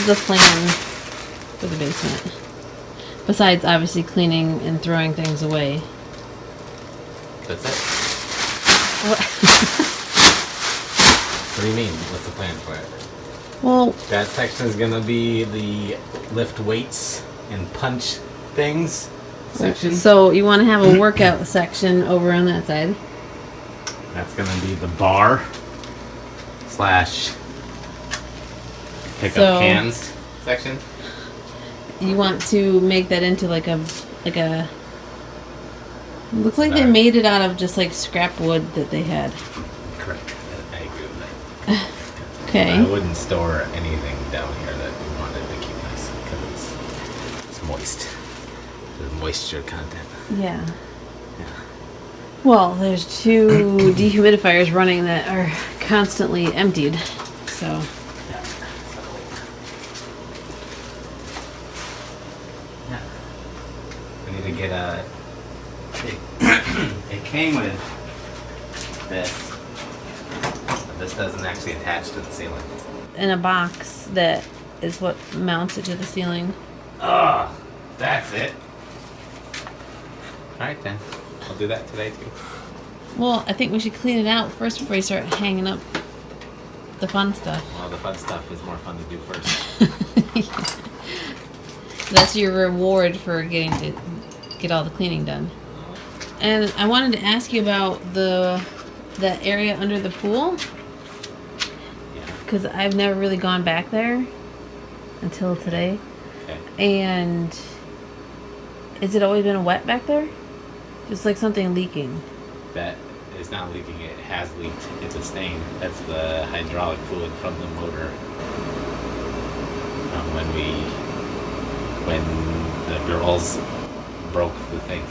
is the plan for the basement. Besides, obviously, cleaning and throwing things away. That's it? What? What do you mean? What's the plan for it? Well, that section is gonna be the lift weights and punch things section. So you want to have a workout section over on that side. That's gonna be the bar / pick up cans section. You want to make that into like a looks like they made it out of just like scrap wood that they had. Correct. I agree with that. Okay. I wouldn't store anything down here that we wanted to keep nice because it's moist. There's moisture content. Yeah. Well, there's 2 dehumidifiers running that are constantly emptied, so. We need to get a. It came with this. But this doesn't actually attach to the ceiling. In a box that is what mounts it to the ceiling. Oh, that's it. Alright then. I'll do that today too. Well, I think we should clean it out first before you start hanging up the fun stuff. Well, the fun stuff is more fun to do first. That's your reward for getting to get all the cleaning done. And I wanted to ask you about that area under the pool. Because I've never really gone back there until today. Okay. And has it always been wet back there? Just like something leaking. That is not leaking, it has leaked. It's a stain. That's the hydraulic fluid from the motor. When the girls broke the thing.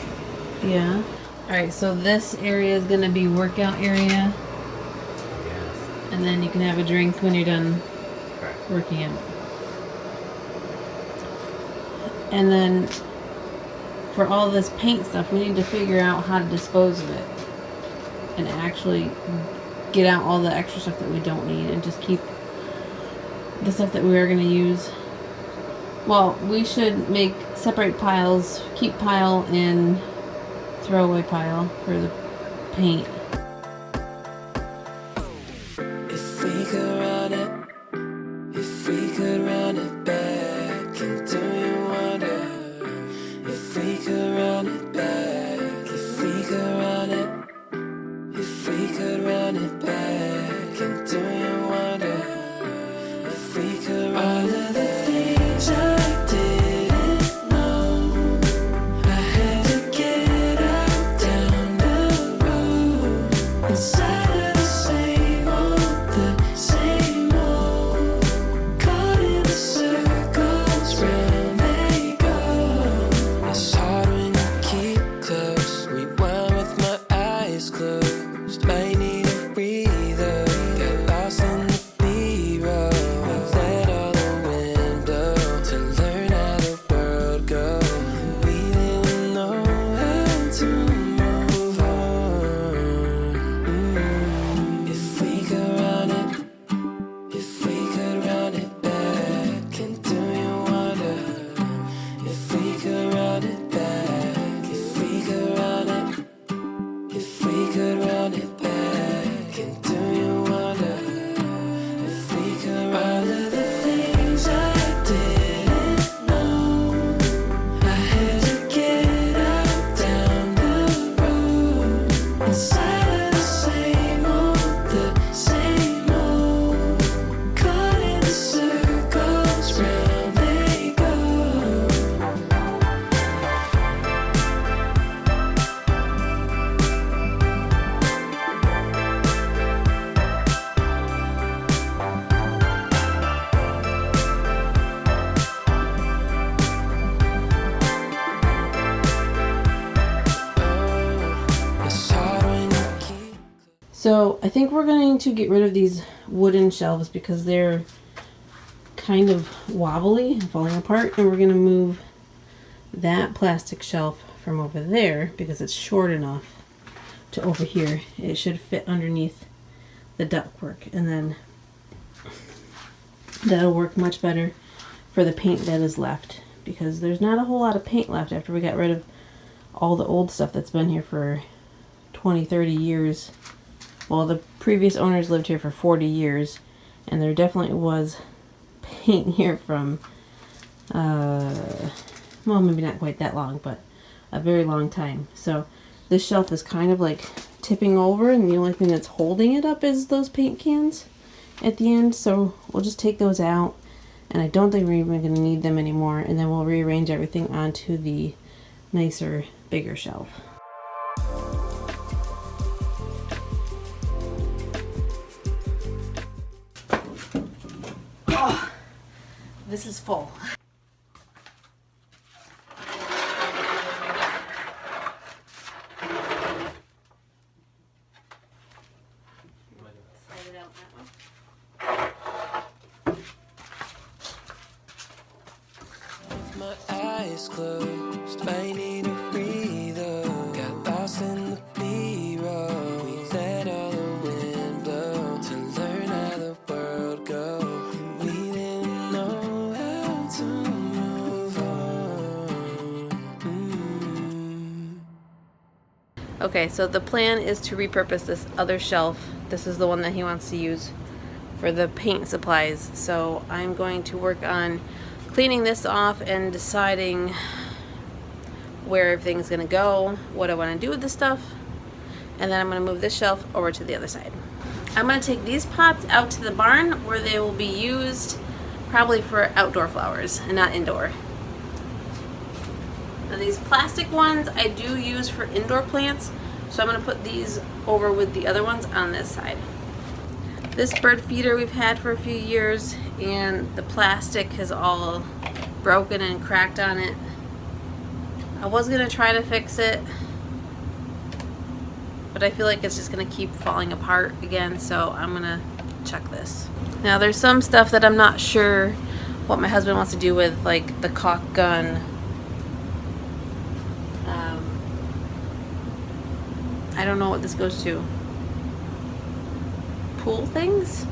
Yeah. Alright, so this area is going to be workout area. Yes. And then you can have a drink when you're done Correct. working out. And then for all this paint stuff, we need to figure out how to dispose of it. And actually get out all the extra stuff that we don't need and just keep the stuff that we are going to use. Well, we should make separate piles, keep pile and throwaway pile for the paint. If we could run it, if we could run it back, and do you wonder if we could run it back, if we could run it, if we could run it back, and do you wonder if we could run it back? I didn't know I had to get out down the road inside of the same old, caught in the circles round they go. It's hard when you keep close, rewind with my eyes closed. Might need a breather, got lost in the B-roll. Let all the wind blow to learn how the world goes. We didn't know how to move on. If we could run it, if we could run it back, and do you wonder if we could run it back, if we could run it, if we could run it back, and do you wonder if we could run it? The things I didn't know, I had to get out down the road inside of the same old, caught in the circles round they go. It's hard when you keep. So I think we're going to get rid of these wooden shelves because they're kind of wobbly and falling apart. And we're going to move that plastic shelf from over there because it's short enough to over here. It should fit underneath the ductwork, and then that'll work much better. for the paint that is left, because there's not a whole lot of paint left after we got rid of all the old stuff that's been here for 20, 30 years. Well, the previous owners lived here for 40 years, and there definitely was paint here from, well, maybe not quite that long, but a very long time. So this shelf is kind of like tipping over, and the only thing that's holding it up is those paint cans at the end. So we'll just take those out, and I don't think we're even going to need them anymore, and then we'll rearrange everything onto the nicer, bigger shelf. Oh, this is full. My eyes closed, I need a breather. Got lost in the B-roll. We let all the wind blow to learn how the world goes. And we didn't know how to move on. Okay, so the plan is to repurpose this other shelf. This is the one that he wants to use for the paint supplies. So I'm going to work on cleaning this off and deciding where everything's gonna go, what I want to do with this stuff, and then I'm gonna move this shelf over to the other side. I'm gonna take these pots out to the barn where they will be used probably for outdoor flowers and not indoor. Now these plastic ones I do use for indoor plants, so I'm gonna put these over with the other ones on this side. This bird feeder we've had for a few years, and the plastic has all broken and cracked on it. I was gonna try to fix it, but I feel like it's just gonna keep falling apart again, so I'm gonna check this. Now there's some stuff that I'm not sure what my husband wants to do with, like the caulk gun. I don't know what this goes to. Pool things?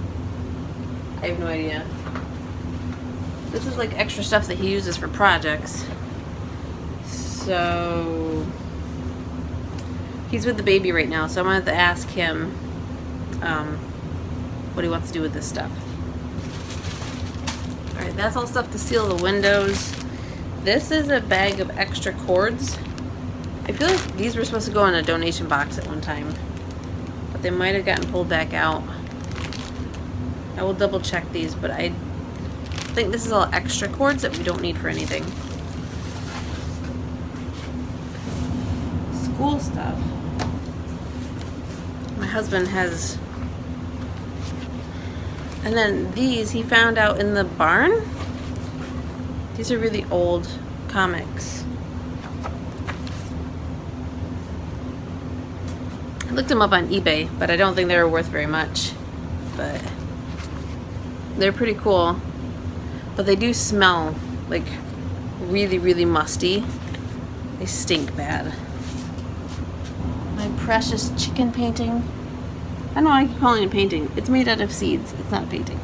I have no idea. This is like extra stuff that he uses for projects. So he's with the baby right now, so I'm gonna have to ask him what he wants to do with this stuff. Alright, that's all stuff to seal the windows. This is a bag of extra cords. I feel like these were supposed to go in a donation box at one time, but they might have gotten pulled back out. I will double check these, but I think this is all extra cords that we don't need for anything. School stuff. My husband has. And then these he found out in the barn. These are really old comics. I looked them up on eBay, but I don't think they were worth very much. But they're pretty cool. But they do smell like really, really musty. They stink bad. My precious chicken painting. I don't know why I keep calling it a painting. It's made out of seeds. It's not a painting.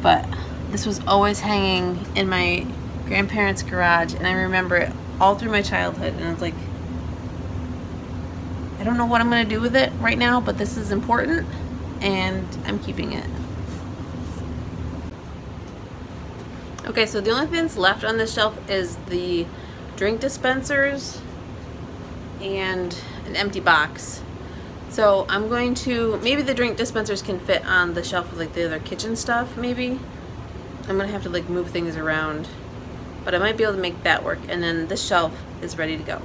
But this was always hanging in my grandparents' garage, and I remember it all through my childhood, and it's like, I don't know what I'm going to do with it right now, but this is important, and I'm keeping it. Okay, so the only thing that's left on this shelf is the drink dispensers and an empty box. So I'm going to, maybe the drink dispensers can fit on the shelf with like the other kitchen stuff, maybe. I'm going to have to like move things around, but I might be able to make that work, and then this shelf is ready to go.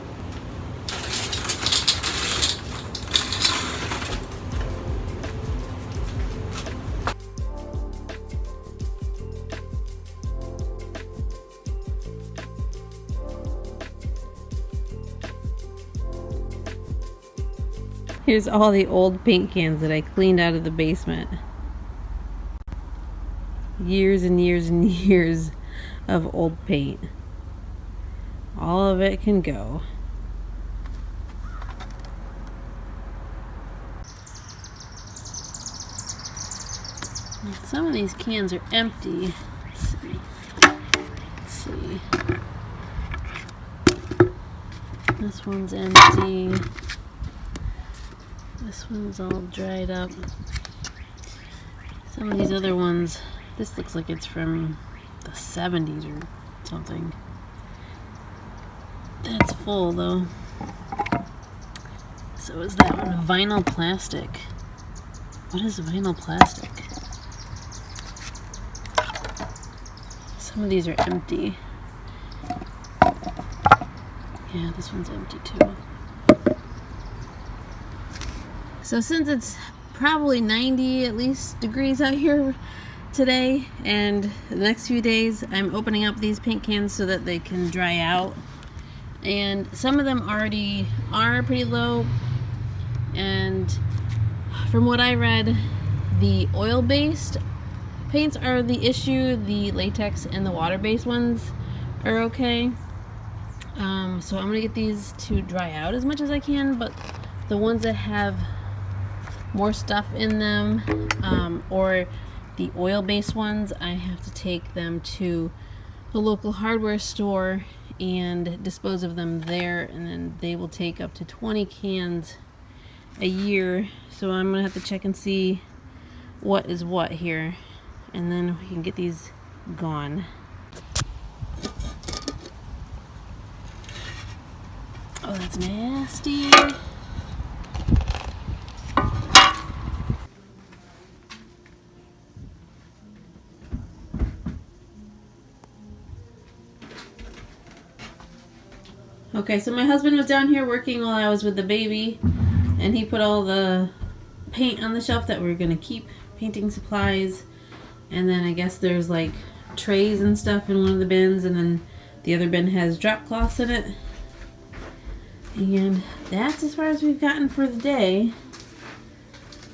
Here's all the old paint cans that I cleaned out of the basement. Years and years and years of old paint. All of it can go. Some of these cans are empty. Let's This one's empty. This one's all dried up. Some of these other ones, this looks like it's from the 70s or something. That's full though. So is that one vinyl plastic? What is vinyl plastic? Some of these are empty. Yeah, this one's empty too. So since it's probably 90 at least degrees out here today, and the next few days I'm opening up these paint cans so that they can dry out. And some of them already are pretty low, and from what I read, the oil-based paints are the issue. The latex and the water-based ones are okay. So I'm gonna get these to dry out as much as I can, but the ones that have more stuff in them, or the oil-based ones, I have to take them to the local hardware store and dispose of them there, and then they will take up to 20 cans a year. So I'm gonna have to check and see what is what here, and then we can get these gone. Oh, that's nasty. Okay, so my husband was down here working while I was with the baby, and he put all the paint on the shelf that we were gonna keep, painting supplies, and then I guess there's like trays and stuff in one of the bins, and then the other bin has drop cloths in it. And that's as far as we've gotten for the day.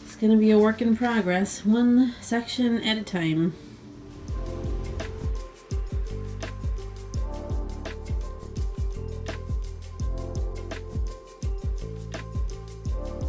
It's gonna be a work in progress, one section at a time.